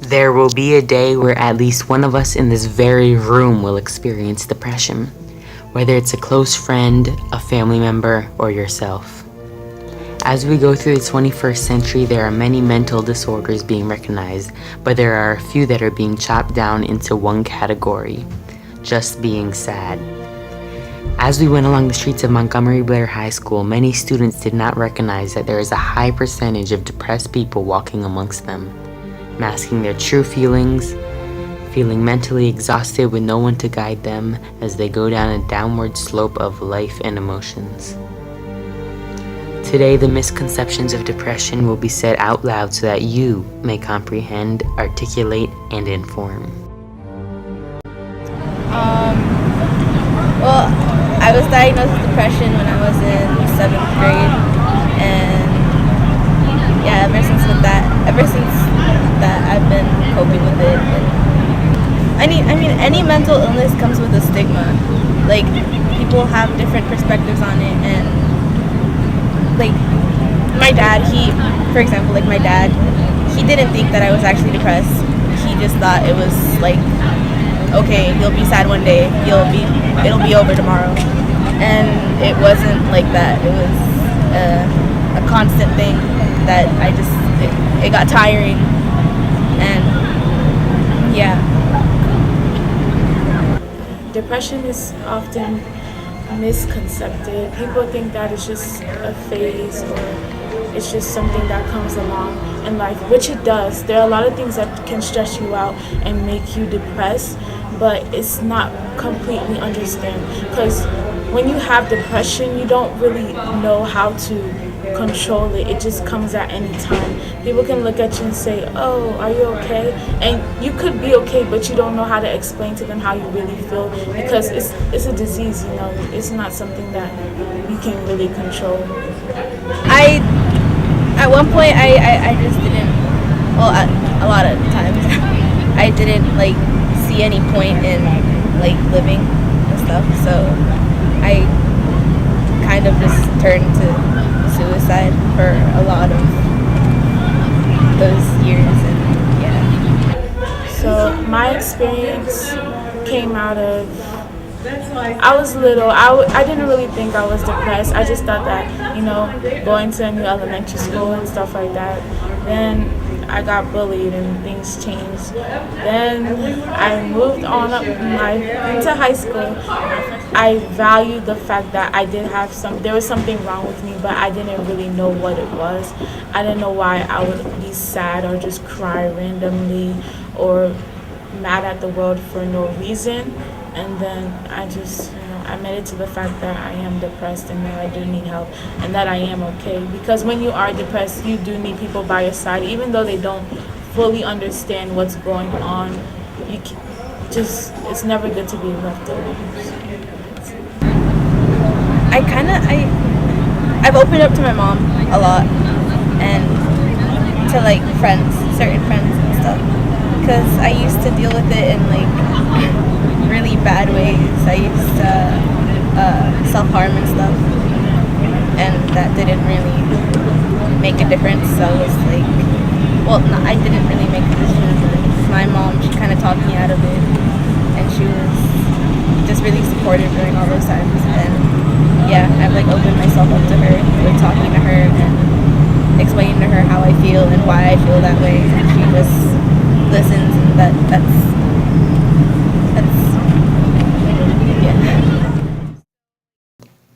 There will be a day where at least one of us in this very room will experience depression, whether it's a close friend, a family member, or yourself. As we go through the 21st century, there are many mental disorders being recognized, but there are a few that are being chopped down into one category: just being sad. As we went along the streets of Montgomery Blair High School, many students did not recognize that there is a high percentage of depressed people walking amongst them, masking their true feelings, feeling mentally exhausted with no one to guide them as they go down a downward slope of life and emotions. Today, the misconceptions of depression will be said out loud so that you may comprehend, articulate, and inform. Well, I was diagnosed with depression when I was in 7th grade, and yeah, ever since that, I've been coping with it. And I mean, any mental illness comes with a stigma. Like, people have different perspectives on it, and like my dad, he didn't think that I was actually depressed. He just thought it was like, okay, you'll be sad one day, it'll be over tomorrow. And it wasn't like that. It was a constant thing that it got tiring. And yeah. Depression is often misconcepted. People think that it's just a phase or it's just something that comes along in life, which it does. There are a lot of things that can stress you out and make you depressed, but it's not completely understand, because when you have depression, you don't really know how to control it. It just comes at any time. People can look at you and say, oh, are you okay? And you could be okay, but you don't know how to explain to them how you really feel, because it's a disease, you know. It's not something that you can really control. At one point, I just didn't, well, a lot of times, I didn't like see any point in like living and stuff, so I kind of just turned to suicide for a lot of those years. And yeah, so my experience came out of, I was little. I didn't really think I was depressed. I just thought that, you know, going to a new elementary school and stuff like that. Then I got bullied and things changed. Then I moved on up in life into high school. I valued the fact that there was something wrong with me, but I didn't really know what it was. I didn't know why I would be sad or just cry randomly or mad at the world for no reason. And then I made it to the fact that I am depressed and that I do need help and that I am okay. Because when you are depressed, you do need people by your side, even though they don't fully understand what's going on. It's never good to be left alone. I've opened up to my mom a lot, and to like certain friends and stuff, because I used to deal with it in like really bad ways. I used to self-harm and stuff, and that didn't really make a difference. So I was like, well, no, I didn't really make a difference. My mom, she kind of talked me out of it, and she was just really supportive during all those times. And yeah, I've like opened myself up to her, like talking to her and explaining to her how I feel and why I feel that way, and she just listens, and that's yeah.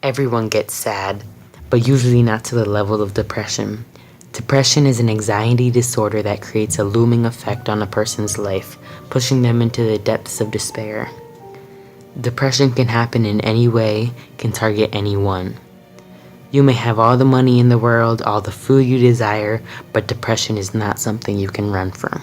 Everyone gets sad, but usually not to the level of depression. Depression is an anxiety disorder that creates a looming effect on a person's life, pushing them into the depths of despair. Depression can happen in any way, can target anyone. You may have all the money in the world, all the food you desire, but depression is not something you can run from.